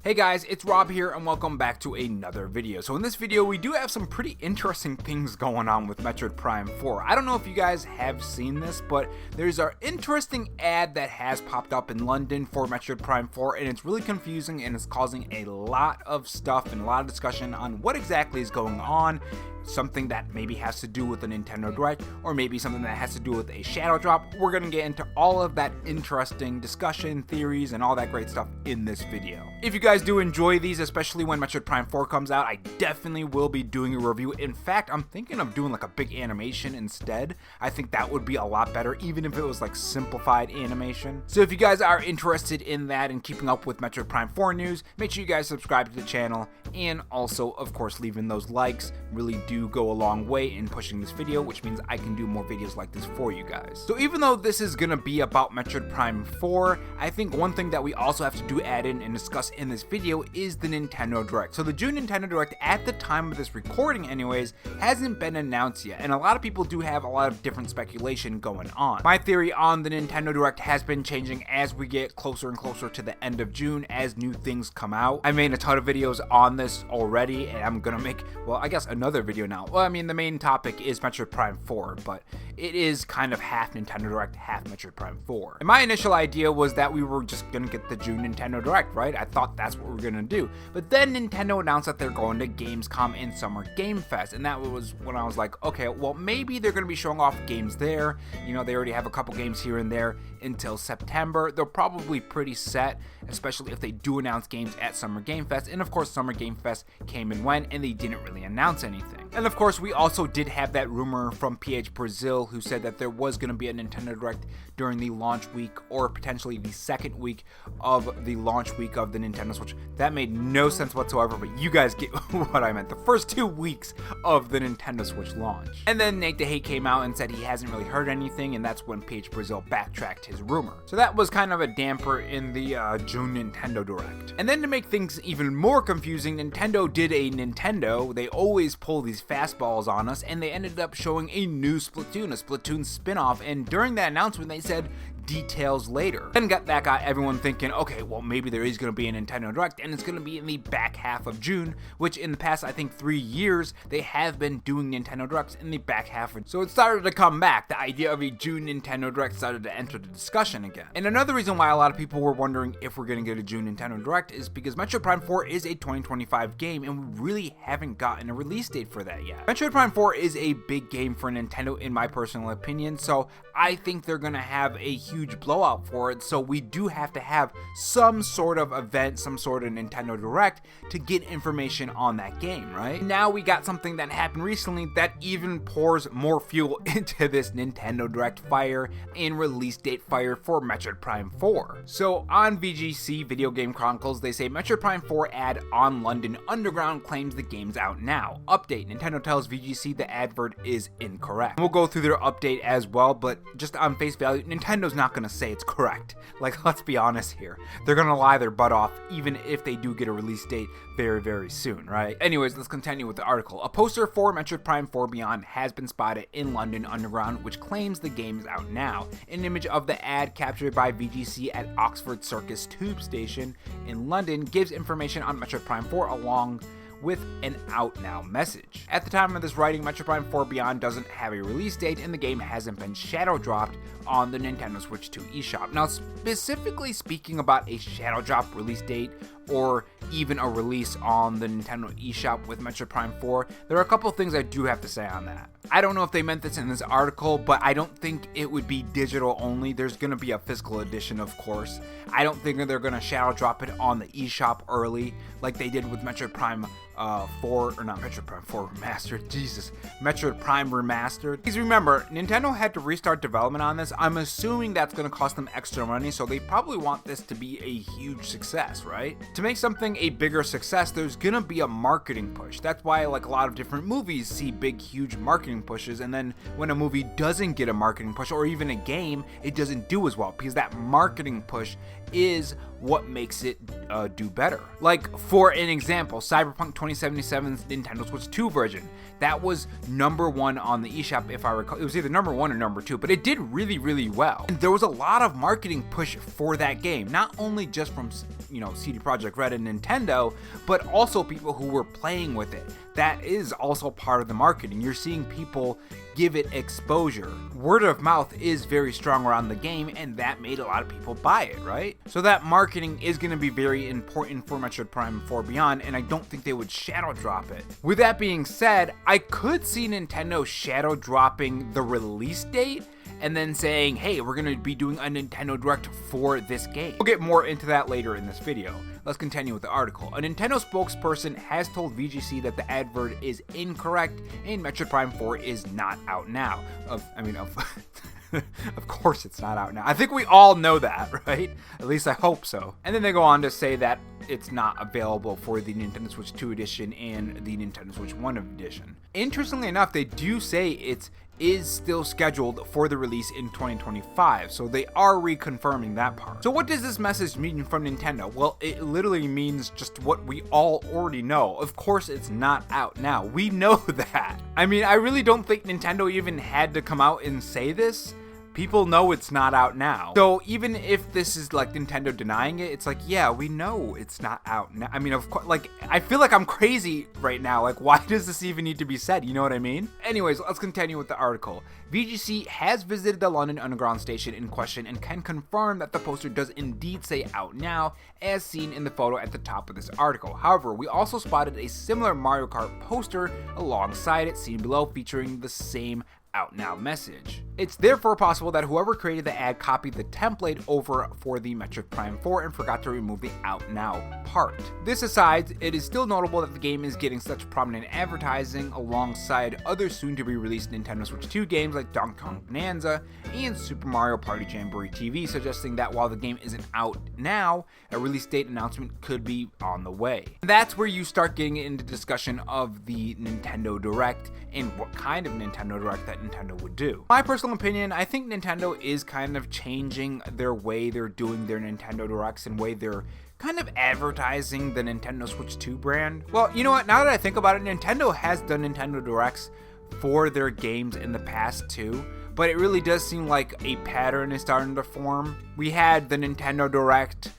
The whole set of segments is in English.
Hey guys, it's Rob here and welcome back to another video. So in this video we do have some pretty interesting things going on with Metroid Prime 4. I don't know if you guys have seen this, but there's an interesting ad that has popped up in London for Metroid Prime 4 and it's really confusing and it's causing a lot of stuff and a lot of discussion on what exactly is going on. Something that maybe has to do with a Nintendo Direct, or maybe something that has to do with a Shadow Drop. We're going to get into all of that interesting discussion, theories, and all that great stuff in this video. If you guys do enjoy these, especially when Metroid Prime 4 comes out, I definitely will be doing a review. In fact, I'm thinking of doing like a big animation instead. I think that would be a lot better, even if it was like simplified animation. So if you guys are interested in that and keeping up with Metroid Prime 4 news, make sure you guys subscribe to the channel, and also, of course, leaving those likes really do go a long way in pushing this video, which means I can do more videos like this for you guys. So even though this is gonna be about Metroid Prime 4, I think one thing that we also have to add in and discuss in this video is the Nintendo Direct. So the June Nintendo Direct, at the time of this recording anyways, hasn't been announced yet, and a lot of people do have a lot of different speculation going on. My theory on the Nintendo Direct has been changing as we get closer and closer to the end of June as new things come out. I made a ton of videos on this already, and I'm gonna make, well, I guess another video now. Well, I mean, the main topic is Metroid Prime 4, but it is kind of half Nintendo Direct, half Metroid Prime 4. And my initial idea was that we were just gonna get the June Nintendo Direct, right? I thought that's what we were gonna do. But then Nintendo announced that they're going to Gamescom and Summer Game Fest, and that was when I was like, okay, well, maybe they're gonna be showing off games there. You know, they already have a couple games here and there until September. They're probably pretty set, especially if they do announce games at Summer Game Fest. And of course, Summer Game Fest came and went, and they didn't really announce anything. And of course, we also did have that rumor from PH Brazil, who said that there was going to be a Nintendo Direct during the launch week, or potentially the second week of the launch week of the Nintendo Switch. That made no sense whatsoever, but you guys get what I meant. The first 2 weeks of the Nintendo Switch launch. And then Nate the Hate came out and said he hasn't really heard anything, and that's when PH Brazil backtracked his rumor. So that was kind of a damper in the June Nintendo Direct. And then to make things even more confusing, Nintendo did a Nintendo. They always pull these fastballs on us, and they ended up showing a new Splatoon, a Splatoon spin-off, and during that announcement they said details later. Then that got everyone thinking, okay, well, maybe there is going to be a Nintendo Direct, and it's going to be in the back half of June, which in the past, I think, 3 years, they have been doing Nintendo Directs in the back half. So it started to come back. The idea of a June Nintendo Direct started to enter the discussion again. And another reason why a lot of people were wondering if we're going to get a June Nintendo Direct is because Metroid Prime 4 is a 2025 game, and we really haven't gotten a release date for that yet. Metroid Prime 4 is a big game for Nintendo, in my personal opinion, so I think they're going to have a huge blowout for it, so we do have to have some sort of event, some sort of Nintendo Direct to get information on that game, right? Now we got something that happened recently that even pours more fuel into this Nintendo Direct fire and release date fire for Metroid Prime 4. So on VGC Video Game Chronicles, they say Metroid Prime 4 ad on London Underground claims the game's out now. Update: Nintendo tells VGC the advert is incorrect. We'll go through their update as well, but just on face value, Nintendo's not going to say it's correct. Like, let's be honest here. They're going to lie their butt off even if they do get a release date very, very soon, right? Anyways, let's continue with the article. A poster for Metroid Prime 4 Beyond has been spotted in London Underground, which claims the game's out now. An image of the ad captured by VGC at Oxford Circus Tube Station in London gives information on Metroid Prime 4 along with an out now message. At the time of this writing, Metroid Prime 4 Beyond doesn't have a release date, and the game hasn't been shadow dropped on the Nintendo Switch 2 eShop. Now, specifically speaking about a shadow drop release date, or even a release on the Nintendo eShop with Metroid Prime 4, there are a couple things I do have to say on that. I don't know if they meant this in this article, but I don't think it would be digital only. There's going to be a physical edition, of course. I don't think they're going to shadow drop it on the eShop early like they did with Metroid Prime 4, or not Metroid Prime 4 Remastered, Jesus, Metroid Prime Remastered. Please remember, Nintendo had to restart development on this. I'm assuming that's going to cost them extra money, so they probably want this to be a huge success, right? To make something a bigger success, there's going to be a marketing push. That's why, like, a lot of different movies see big, huge marketing pushes, and then when a movie doesn't get a marketing push, or even a game, it doesn't do as well, because that marketing push is what makes it do better. Like, for an example, Cyberpunk 2077's Nintendo Switch 2 version. That was #1 on the eShop, if I recall. It was either #1 or #2, but it did really, really well. And there was a lot of marketing push for that game, not only just from, CD Projekt Red and Nintendo, but also people who were playing with it. That is also part of the marketing. You're seeing people give it exposure. Word of mouth is very strong around the game, and that made a lot of people buy it, right? So that marketing is going to be very important for Metroid Prime 4 Beyond, and I don't think they would shadow drop it. With that being said, I could see Nintendo shadow dropping the release date and then saying, hey, we're going to be doing a Nintendo Direct for this game. We'll get more into that later in this video. Let's continue with the article. A Nintendo spokesperson has told VGC that the advert is incorrect and Metroid Prime 4 is not out now. Of course it's not out now. I think we all know that, right? At least I hope so. And then they go on to say that it's not available for the Nintendo Switch 2 edition and the Nintendo Switch 1 edition. Interestingly enough, they do say it is still scheduled for the release in 2025, so they are reconfirming that part. So what does this message mean from Nintendo? Well, it literally means just what we all already know. Of course it's not out now. We know that. I mean, I really don't think Nintendo even had to come out and say this. People know it's not out now. So even if this is like Nintendo denying it, it's like, yeah, we know it's not out now. I mean, of course, like, I feel like I'm crazy right now. Like, why does this even need to be said? You know what I mean? Anyways, let's continue with the article. VGC has visited the London Underground station in question and can confirm that the poster does indeed say out now, as seen in the photo at the top of this article. However, we also spotted a similar Mario Kart poster alongside it, seen below, featuring the same out now message. It's therefore possible that whoever created the ad copied the template over for the Metroid Prime 4 and forgot to remove the out now part. This aside, it is still notable that the game is getting such prominent advertising alongside other soon to be released Nintendo Switch 2 games like Donkey Kong Bonanza and Super Mario Party Jamboree TV, suggesting that while the game isn't out now, a release date announcement could be on the way. And that's where you start getting into discussion of the Nintendo Direct and what kind of Nintendo Direct that Nintendo would do. My personal opinion, I think Nintendo is kind of changing their way they're doing their Nintendo Directs and way they're kind of advertising the Nintendo Switch 2 brand. Well, you know what, now that I think about it, Nintendo has done Nintendo Directs for their games in the past too, but it really does seem like a pattern is starting to form. We had the Nintendo Direct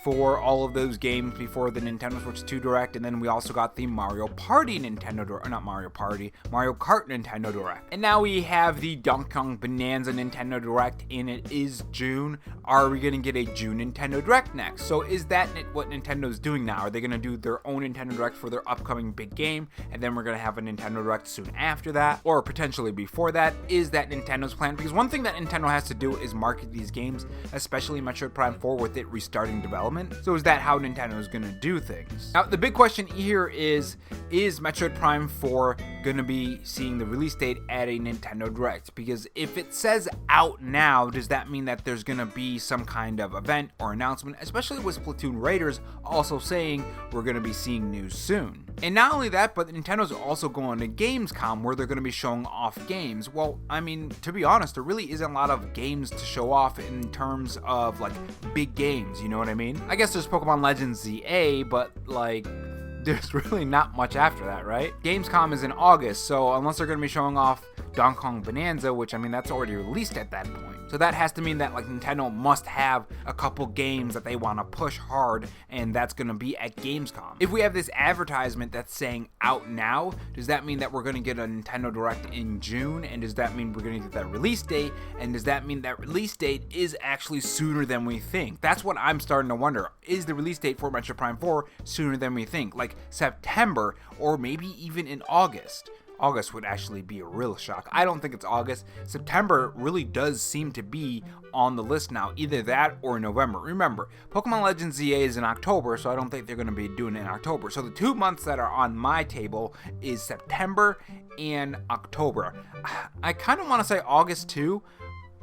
for all of those games before the Nintendo Switch 2 Direct, and then we also got the Mario Party Nintendo Direct, not Mario Party, Mario Kart Nintendo Direct. And now we have the Donkey Kong Bonanza Nintendo Direct, and it is June. Are we going to get a June Nintendo Direct next? So is that what Nintendo's doing now? Are they going to do their own Nintendo Direct for their upcoming big game, and then we're going to have a Nintendo Direct soon after that, or potentially before that? Is that Nintendo's plan? Because one thing that Nintendo has to do is market these games, especially Metroid Prime 4 with it restarting development. So is that how Nintendo is going to do things? Now, the big question here is Metroid Prime 4 going to be seeing the release date at a Nintendo Direct? Because if it says out now, does that mean that there's going to be some kind of event or announcement, especially with Splatoon Raiders also saying we're going to be seeing news soon? And not only that, but Nintendo's also going to Gamescom where they're going to be showing off games. Well, I mean, to be honest, there really isn't a lot of games to show off in terms of like big games, you know what I mean? I guess there's Pokemon Legends ZA, but like, there's really not much after that, right? Gamescom is in August, so unless they're going to be showing off Donkey Kong Bonanza, which I mean, that's already released at that point. So that has to mean that like Nintendo must have a couple games that they want to push hard, and that's going to be at Gamescom. If we have this advertisement that's saying out now, does that mean that we're going to get a Nintendo Direct in June? And does that mean we're going to get that release date? And does that mean that release date is actually sooner than we think? That's what I'm starting to wonder. Is the release date for Metroid Prime 4 sooner than we think? Like September, or maybe even in August? August would actually be a real shock. I don't think it's August. September really does seem to be on the list now, either that or November. Remember, Pokemon Legends ZA is in October, so I don't think they're going to be doing it in October. So the 2 months that are on my table is September and October. I kind of want to say August too,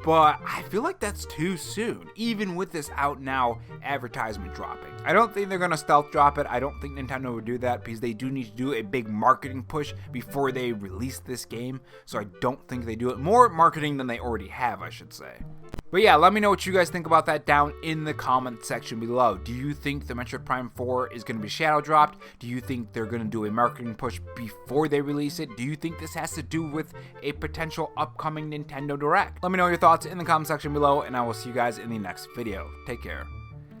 but I feel like that's too soon, even with this out now advertisement dropping. I don't think they're going to stealth drop it. I don't think Nintendo would do that because they do need to do a big marketing push before they release this game. So I don't think they do it. More marketing than they already have, I should say. But yeah, let me know what you guys think about that down in the comment section below. Do you think the Metroid Prime 4 is going to be shadow dropped? Do you think they're going to do a marketing push before they release it? Do you think this has to do with a potential upcoming Nintendo Direct? Let me know your thoughts in the comment section below, and I will see you guys in the next video. Take care.